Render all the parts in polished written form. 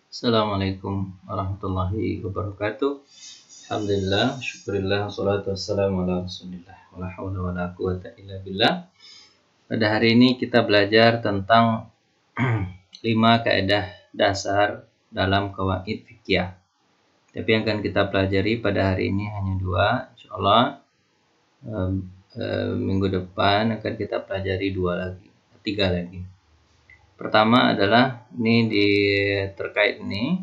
Assalamualaikum warahmatullahi wabarakatuh. Alhamdulillah, syukurillah, salatu wassalamu ala rasulillah. Wala hawla wala quwata illa billah. Pada hari ini kita belajar tentang 5 kaidah dasar dalam qawaid fikih. Tapi yang akan kita pelajari pada hari ini hanya 2. Insyaallah minggu depan akan kita pelajari 3 lagi. Pertama adalah terkait ini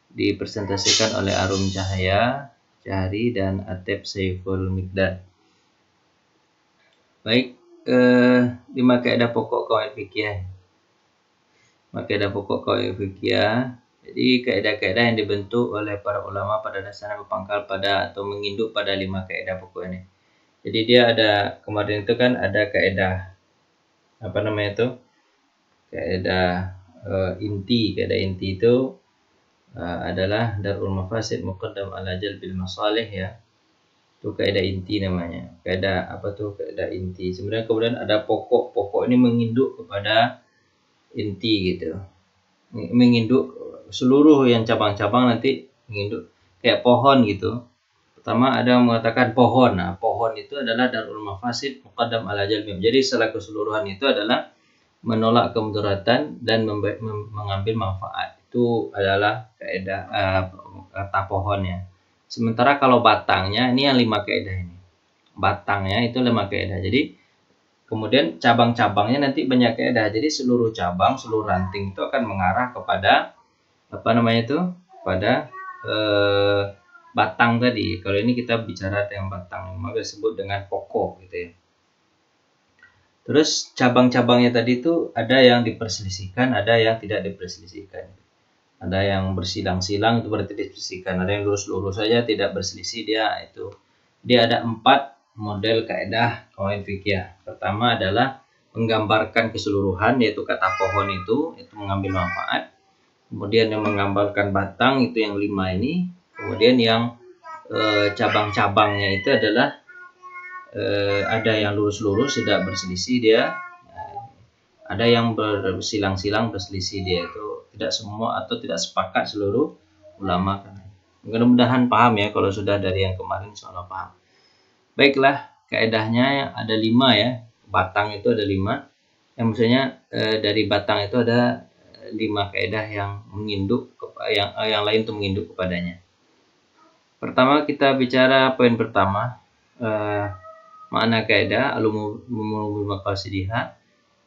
dipresentasikan oleh Arum Cahaya, Jahari dan Atep Saiful Miqdad. Baik, 5 kaidah pokok qawaid fikih. 5 kaidah pokok qawaid fikih. Jadi kaidah-kaidah yang dibentuk oleh para ulama pada dasarnya berpangkal pada atau menginduk pada 5 kaidah pokok ini. Jadi dia ada kemarin itu kan ada kaidah kaidah inti. Kaidah inti itu adalah darul mafasid muqaddam ala jalbil masalih ya. Itu kaidah inti namanya. Kaidah inti. Sebenarnya kemudian ada pokok. Pokok ini menginduk kepada inti gitu. Menginduk seluruh yang cabang-cabang nanti menginduk kayak pohon gitu. Pertama ada yang mengatakan pohon. Nah, pohon itu adalah darul mafasid muqaddam ala jalbil. Jadi secara keseluruhan itu adalah menolak kemudaratan dan mengambil manfaat. Itu adalah kaidah kata pohonnya. Sementara kalau batangnya ini yang 5 kaidah ini. Batangnya itu 5 kaidah. Jadi kemudian cabang-cabangnya nanti banyak kaidah. Jadi seluruh cabang, seluruh ranting itu akan mengarah kepada pada batang tadi. Kalau ini kita bicara tentang batang, maka disebut dengan pokok gitu ya. Terus cabang-cabangnya tadi itu ada yang diperselisihkan, ada yang tidak diperselisihkan. Ada yang bersilang-silang itu berarti diperselisihkan. Ada yang lurus-lurus saja tidak berselisih, dia ada 4 model kaidah qawaid fikih. Pertama adalah menggambarkan keseluruhan yaitu kata pohon itu mengambil manfaat. Kemudian yang menggambarkan batang itu yang 5 ini. Kemudian yang cabang-cabangnya itu adalah ada yang lurus-lurus tidak berselisih dia, ada yang bersilang-silang berselisih dia. Itu tidak semua atau tidak sepakat seluruh ulama. Mudah-mudahan paham ya, kalau sudah dari yang kemarin insyaallah paham. Baiklah, kaidahnya ada 5 ya. Batang itu ada 5. Yang maksudnya dari batang itu ada 5 kaidah yang menginduk yang lain itu menginduk kepadanya. Pertama kita bicara poin pertama, makna kaidah al-umur bil maqasidiha.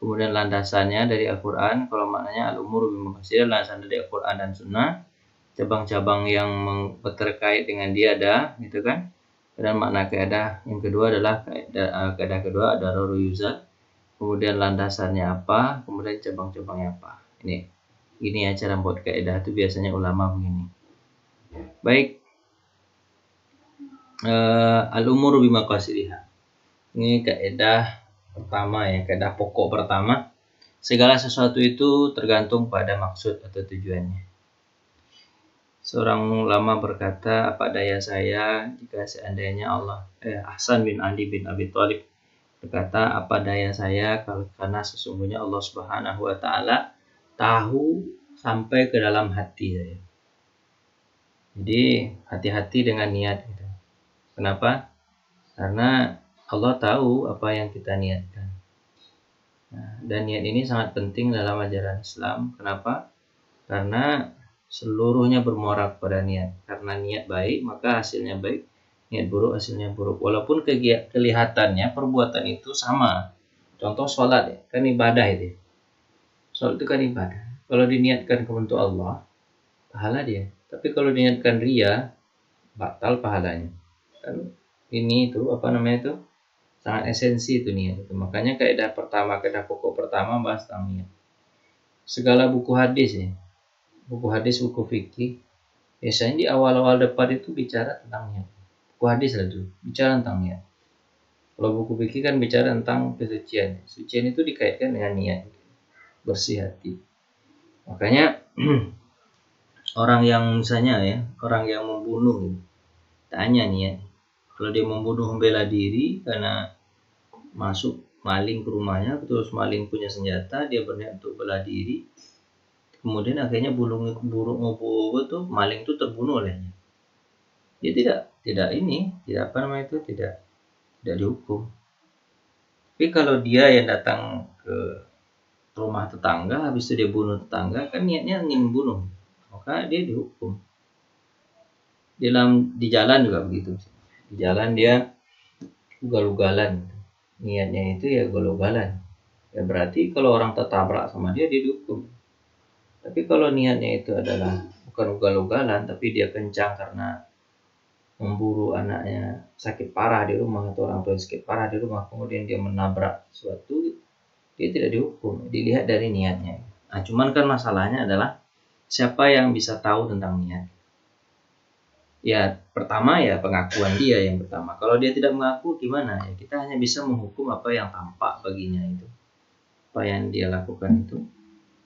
Kemudian landasannya dari Al-Qur'an. Kalau maknanya al-umur bil maqasidiha, landasan dari Al-Qur'an dan Sunnah. Cabang-cabang yang terkait dengan dia ada, gitu kan? Dan makna kaidah yang kedua adalah kaidah kedua ada ruyuzat. Kemudian landasannya apa? Kemudian cabang-cabangnya apa? Ini ya cara buat kaidah itu biasanya ulama begini. Baik. Al-umur bil maqasidiha. Ini kaidah pertama ya, kaidah pokok pertama. Segala sesuatu itu tergantung pada maksud atau tujuannya. Seorang ulama berkata, apa daya saya jika seandainya Hasan bin Ali bin Abi Thalib berkata, apa daya saya karena sesungguhnya Allah Subhanahu wa taala tahu sampai ke dalam hati saya. Jadi hati-hati dengan niat gitu. Kenapa? Karena Allah tahu apa yang kita niatkan. Nah, dan niat ini sangat penting dalam ajaran Islam. Kenapa? Karena seluruhnya bermuara kepada niat. Karena niat baik, maka hasilnya baik. Niat buruk, hasilnya buruk. Walaupun kelihatannya perbuatan itu sama. Contoh sholat ya, kan ibadah itu. Sholat itu kan ibadah. Kalau diniatkan untuk Allah, pahala dia. Tapi kalau diniatkan riya, batal pahalanya. Kan ini itu sangat esensi itu niat itu. Makanya kaidah pokok pertama bahas tentang niat. Segala buku hadis ya, buku fikih, biasanya di awal-awal depan itu bicara tentang niat. Buku hadis lah tuh bicara tentang niat. Kalau buku fikih kan bicara tentang kesucian. Kesucian itu dikaitkan dengan niat, bersih hati. Makanya orang yang misalnya ya, orang yang membunuh, tanya niat. Kalau dia membunuh membela diri karena masuk maling ke rumahnya, terus maling punya senjata, dia berniat untuk bela diri, kemudian akhirnya burung ngubu tuh maling itu terbunuh olehnya. Dia tidak ini, tidak apa namanya itu, tidak dihukum. Tapi kalau dia yang datang ke rumah tetangga, habis itu dia bunuh tetangga, kan niatnya ingin bunuh, maka dia dihukum. Di jalan juga begitu. Di jalan dia ugal-ugalan, niatnya itu ya ugal-ugalan. Ya berarti kalau orang tertabrak sama dia dihukum. Tapi kalau niatnya itu adalah bukan ugal-ugalan, tapi dia kencang karena memburu anaknya sakit parah di rumah atau orang tua sakit parah di rumah, kemudian dia menabrak suatu, dia tidak dihukum, dilihat dari niatnya. Nah, cuman kan masalahnya adalah siapa yang bisa tahu tentang niat? Ya, pertama ya pengakuan dia yang pertama. Kalau dia tidak mengaku gimana? Ya kita hanya bisa menghukum apa yang tampak baginya itu. Apa yang dia lakukan itu.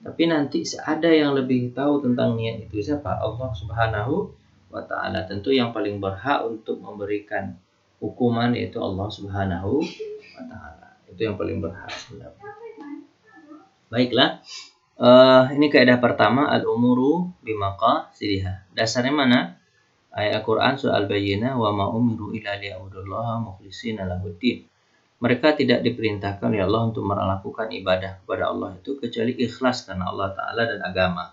Tapi nanti ada yang lebih tahu tentang niat itu, siapa? Allah Subhanahu wa ta'ala. Tentu yang paling berhak untuk memberikan hukuman yaitu Allah Subhanahu wa ta'ala. Itu yang paling berhak sebenarnya. Baiklah. Ini kaidah pertama, al-umuru bimaqasidiha. Dasarnya mana? Ayat Al-Quran surah Al-Bayyinah, wa ma umiru illa liya'budullaha mukhlishina lahuddin. Mereka tidak diperintahkan oleh Allah untuk melakukan ibadah kepada Allah itu kecuali ikhlas karena Allah Ta'ala dan agama.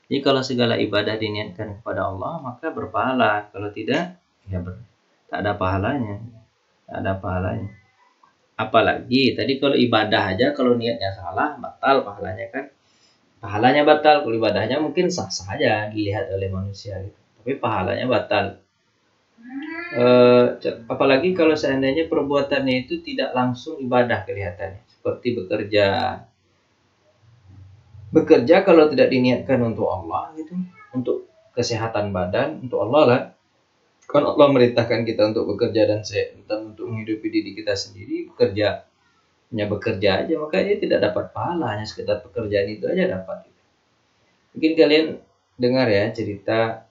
Jadi kalau segala ibadah diniatkan kepada Allah, maka berpahala. Kalau tidak, ya tak ada pahalanya. Tak ada pahalanya. Apalagi tadi kalau ibadah aja, kalau niatnya salah, batal pahalanya kan. Pahalanya batal, kalau ibadahnya mungkin sah-sah aja dilihat oleh manusia gitu. Tapi pahalanya batal. Apalagi kalau seandainya perbuatannya itu tidak langsung ibadah kelihatannya, seperti bekerja kalau tidak diniatkan untuk Allah gitu, untuk kesehatan badan, untuk Allah lah. Kan Allah merintahkan kita untuk bekerja dan untuk menghidupi diri kita sendiri, hanya bekerja aja, maka dia tidak dapat pahala, hanya sekedar pekerjaan itu aja dapat. Mungkin kalian dengar ya cerita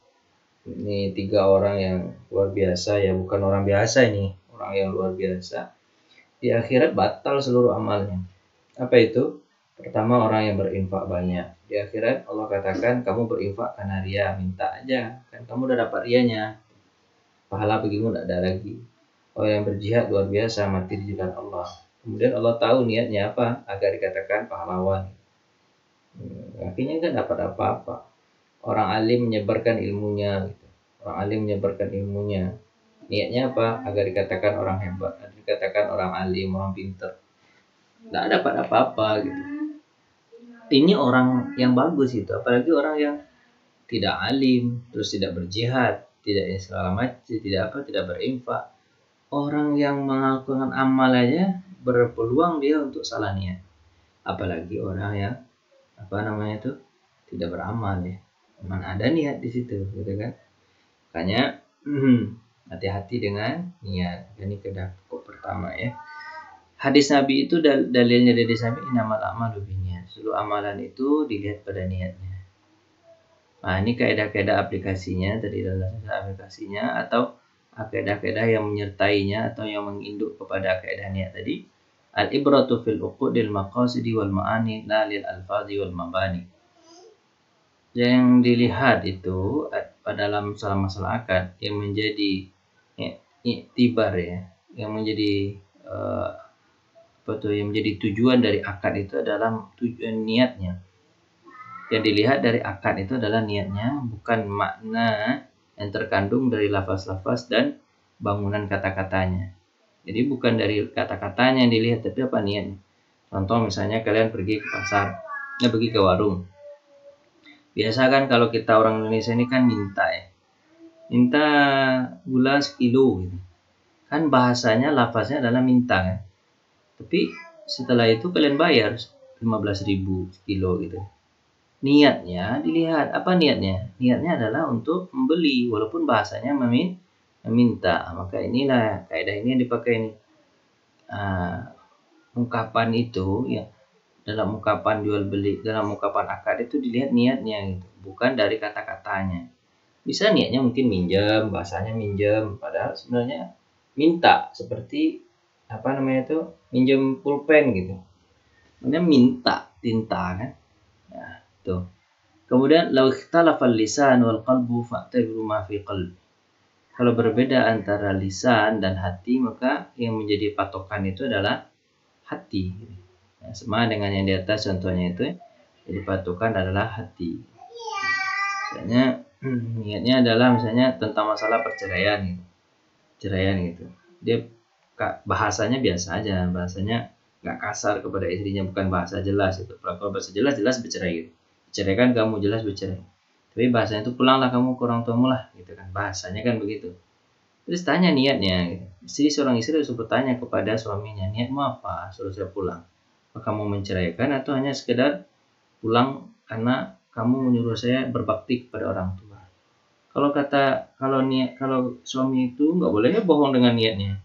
ini 3 orang yang luar biasa, ya bukan orang biasa ini, orang yang luar biasa. Di akhirat batal seluruh amalnya. Apa itu? Pertama, orang yang berinfak banyak. Di akhirat Allah katakan, kamu berinfak karena ria, minta aja. Kan kamu udah dapat rianya. Pahala bagimu tidak ada lagi. Orang yang berjihad luar biasa, mati di jalan Allah. Kemudian Allah tahu niatnya apa, agar dikatakan pahlawan. Akhirnya kan dapat apa-apa. Orang alim menyebarkan ilmunya gitu. Orang alim menyebarkan ilmunya. Niatnya apa? Agar dikatakan orang hebat, agar dikatakan orang alim, orang pintar. Nggak dapat apa-apa gitu. Ini orang yang bagus itu, apalagi orang yang tidak alim, terus tidak berjihad, tidak segala macam, tidak berinfak. Orang yang melakukan amal aja berpeluang dia untuk salah niat. Apalagi orang yang tidak beramal ya. Mana ada niat di situ, gitu kan? Makanya hati-hati dengan niat. Ini kaidah pokok pertama ya. Hadis Nabi itu dalilnya dari Nabi, innamal a'malu binniyat. Seluruh amalan itu dilihat pada niatnya. Nah, ini kaidah-kaidah aplikasinya tadi dalam aplikasinya atau kaidah-kaidah yang menyertainya atau yang menginduk kepada kaidah niat tadi. Al-ibratu fil uqudil maqasidi wal ma'ani la lil alfazi wal mabani. Yang dilihat itu dalam masalah akad yang menjadi iktibar ya, yang menjadi yang menjadi tujuan dari akad itu adalah tujuan niatnya. Yang dilihat dari akad itu adalah niatnya, bukan makna yang terkandung dari lafaz-lafaz dan bangunan kata-katanya. Jadi bukan dari kata-katanya yang dilihat, tapi apa niatnya. Contoh misalnya kalian pergi ke pasar, pergi ke warung. Biasa kan kalau kita orang Indonesia ini kan minta gula 1 kilo gitu. Kan bahasanya, lafaznya adalah minta kan. Tapi setelah itu kalian bayar 15.000 kilo gitu. Niatnya dilihat, apa niatnya? Niatnya adalah untuk membeli walaupun bahasanya meminta. Maka inilah kaidah ini yang dipakai ini. Ungkapan itu ya, dalam ungkapan jual beli, dalam ungkapan akad itu dilihat niatnya gitu, bukan dari kata-katanya. Bisa niatnya mungkin minjem, bahasanya minjem, padahal sebenarnya minta, seperti minjem pulpen gitu. Sebenarnya minta tinta kan. Nah, tuh. Kemudian law ikhtalafal lisan wal qalbu fa'tabiru ma fi qalbi. Kalau berbeda antara lisan dan hati, maka yang menjadi patokan itu adalah hati. Nah, sama dengan yang di atas contohnya itu, jadi patokan adalah hati. Misalnya niatnya adalah misalnya tentang masalah perceraian gitu. Ceraian gitu. Dia bahasanya biasa aja, bahasanya nggak kasar kepada istrinya, bukan bahasa jelas itu. Kalau bahasa jelas bercerai gitu. Ceraikan kamu, jelas bercerai. Tapi bahasanya itu pulanglah kamu ke orang tuamu lah gitu kan. Bahasanya kan begitu. Terus tanya niatnya gitu. Seorang istri harus bertanya kepada suaminya, niatmu apa? Suruh saya pulang. Apakah kamu menceraikan atau hanya sekedar pulang karena kamu menyuruh saya berbakti kepada orang tua? Kalau suami itu nggak boleh bohong dengan niatnya.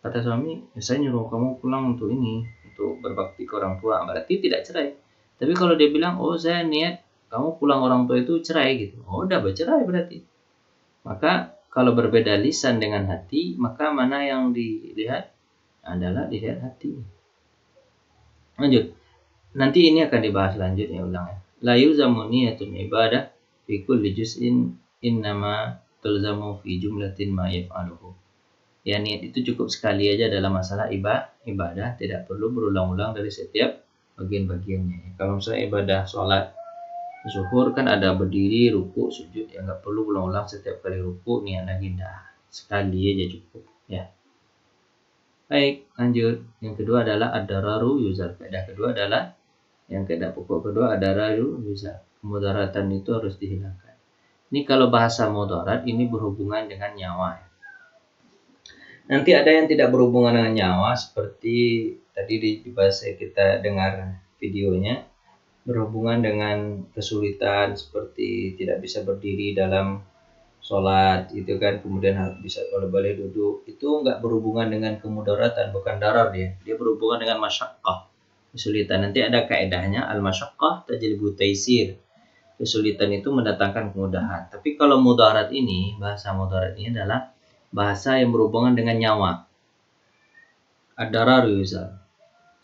Kata suami, saya nyuruh kamu pulang untuk ini, untuk berbakti ke orang tua, berarti tidak cerai. Tapi kalau dia bilang, oh saya niat kamu pulang orang tua itu cerai gitu, oh udah bercerai berarti. Maka kalau berbeda lisan dengan hati, maka mana yang dilihat adalah dilihat hati. Lanjut. Nanti ini akan dibahas lanjut ya, ulang ya. La yulzamu niyatun ibadah fi kulli juz'in innama tulzamu fi jumlatin ma yaf'aluhu. Ya, niat itu cukup sekali aja dalam masalah ibadah, tidak perlu berulang-ulang dari setiap bagian-bagiannya. Kalau misalnya ibadah sholat zuhur kan ada berdiri, ruku, sujud, ya nggak perlu ulang-ulang setiap kali ruku niat lagi, dah sekali aja cukup ya. Baik, lanjut. Yang kedua adalah ad-dararu yuzal. Kaidah kedua adalah yang kaidah pokok kedua ad-dararu yuzal. Mudaratan itu harus dihilangkan. Ini kalau bahasa mudarat ini berhubungan dengan nyawa. Nanti ada yang tidak berhubungan dengan nyawa seperti tadi di bahasa kita dengar videonya, berhubungan dengan kesulitan seperti tidak bisa berdiri dalam sholat itu kan, kemudian bisa boleh duduk, itu nggak berhubungan dengan kemudaratan, bukan darar, dia berhubungan dengan masyaqqah, kesulitan. Nanti ada kaedahnya, al masyaqqah tajlibu taisir, kesulitan itu mendatangkan kemudahan. Tapi kalau mudarat ini, bahasa mudarat ini adalah bahasa yang berhubungan dengan nyawa. Ad-darar yuzal.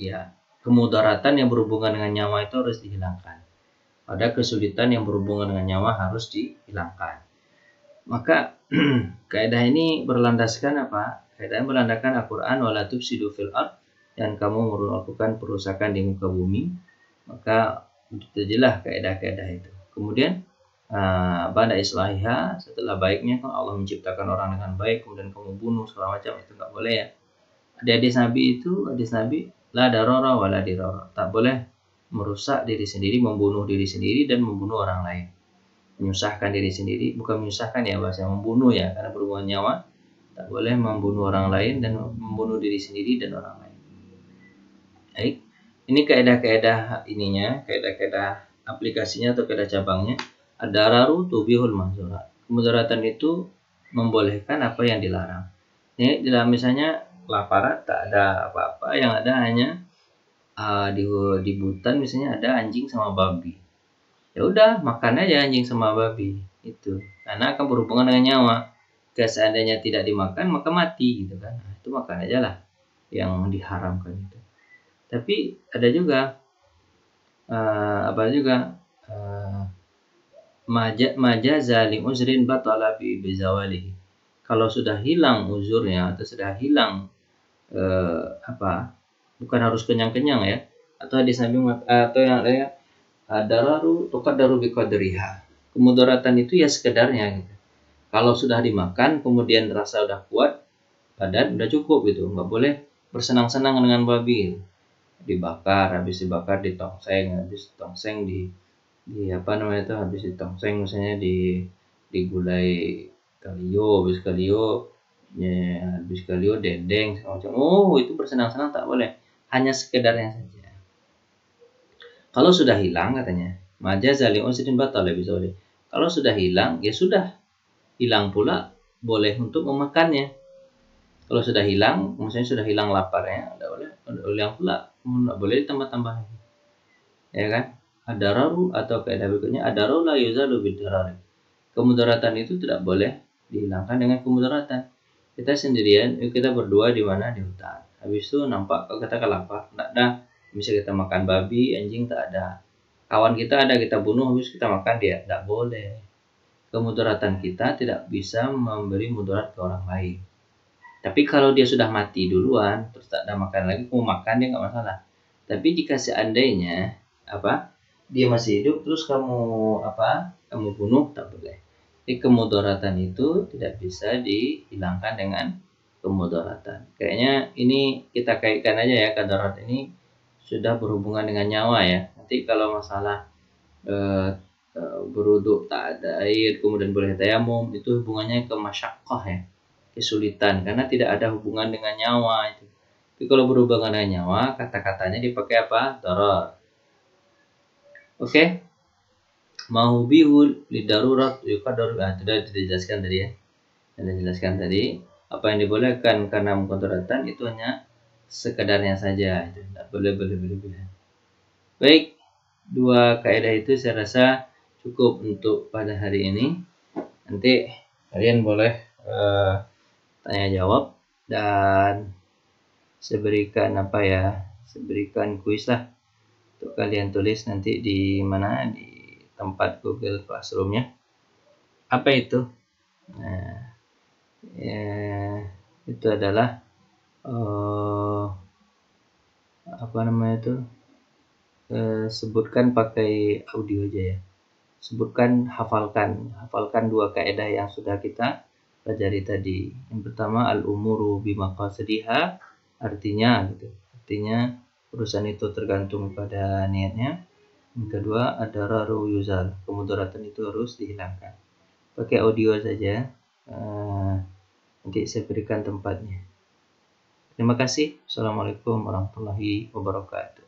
Ya, kemudaratan yang berhubungan dengan nyawa itu harus dihilangkan. Ada kesulitan yang berhubungan dengan nyawa harus dihilangkan. Maka kaidah ini berlandaskan apa? Kaidahnya berlandaskan Al-Qur'an wala tufsidu fil ard, dan kamu melakukan perusakan di muka bumi. Maka itulah kaidah-kaidah itu. Kemudian pada islahiha, setelah baiknya kan Allah menciptakan orang dengan baik, kemudian kamu bunuh segala macam, itu nggak boleh ya. Hadis Nabi la darara wala dirara, tak boleh merusak diri sendiri, membunuh diri sendiri dan membunuh orang lain. Menyusahkan diri sendiri, bukan menyusahkan ya, bahasa membunuh ya, karena berhubungan nyawa. Tak boleh membunuh orang lain dan membunuh diri sendiri dan orang lain. Baik, ini kaidah-kaidah ininya, kaidah-kaidah aplikasinya atau kaidah cabangnya. Ad-dararu tubihul mahzurat. Kemudaratan itu membolehkan apa yang dilarang. Ini dalam misalnya kelaparan, tak ada apa-apa, yang ada hanya di hutan misalnya ada anjing sama babi. Ya udah, makan aja anjing sama babi itu, karena akan berhubungan dengan nyawa. Jika seandainya tidak dimakan maka mati gitu kan. Nah, itu makan aja lah yang diharamkan itu. Tapi ada juga majaza li uzrin batala bi bizawalihi. Kalau sudah hilang uzurnya atau sudah hilang bukan harus kenyang-kenyang ya, atau hadis Nabi atau yang lainnya, dararu tuqaddaru biqadriha. Kemudaratan itu ya sekedarnya gitu. Kalau sudah dimakan kemudian rasa udah kuat, badan udah cukup gitu, nggak boleh bersenang-senang dengan babi. Dibakar, habis dibakar ditongseng, habis tongseng di habis ditongseng misalnya di gulai kalio, habis kalio ya, habis kalio dendeng macam. Oh, itu bersenang-senang tak boleh, hanya sekedarnya saja. Kalau sudah hilang katanya, majaza li usrin batal bisa boleh. Kalau sudah hilang, ya sudah hilang pula boleh untuk memakannya. Kalau sudah hilang, maksudnya sudah hilang laparnya, tidak boleh hilang pula, tidak boleh ditambah-tambah lagi. Ya kan? Ad-dararu atau kaidah berikutnya, ad-dararu la yuzalu bid-darari. Kemudaratan itu tidak boleh dihilangkan dengan kemudaratan. Kita sendirian, kita berdua di mana, di hutan. Habis itu nampak kita lapar, tidak ada. Bisa kita makan babi, anjing tak ada. kawan kita ada, kita bunuh habis kita makan dia, tidak boleh. Kemudaratan kita tidak bisa memberi mudarat ke orang lain. Tapi kalau dia sudah mati duluan, terus tak ada makan lagi, kamu makan dia nggak masalah. Tapi jika seandainya dia masih hidup, terus kamu bunuh, tak boleh. Jadi kemudaratan itu tidak bisa dihilangkan dengan kemudaratan. Kayaknya ini kita kaitkan aja ya, kadarat ini sudah berhubungan dengan nyawa ya. Nanti kalau masalah beruduk tak ada air kemudian boleh tayamum, itu hubungannya ke masyaqqah ya, kesulitan, karena tidak ada hubungan dengan nyawa itu. Tapi kalau berhubungan dengan nyawa, kata-katanya dipakai apa? Darar. Oke. Mau bihul lidarurat yuqadar, sudah dijelaskan tadi ya. Sudah dijelaskan tadi apa yang dibolehkan karena muqaddaratan itu hanya sekedarnya saja, itu tidak boleh berlebihan. Baik, dua kaidah itu saya rasa cukup untuk pada hari ini. Nanti kalian boleh tanya jawab, dan saya berikan kuis lah untuk kalian tulis nanti di mana, di tempat Google Classroom-nya. Apa itu? Nah, itu adalah sebutkan pakai audio aja ya. Hafalkan dua kaidah yang sudah kita pelajari tadi. Yang pertama, al-umuru bimaqasidiha, artinya urusan itu tergantung pada niatnya. Yang kedua, ad-dararu yuzal, kemudaratan itu harus dihilangkan. Pakai audio saja. Nanti saya berikan tempatnya. Terima kasih. Assalamualaikum warahmatullahi wabarakatuh.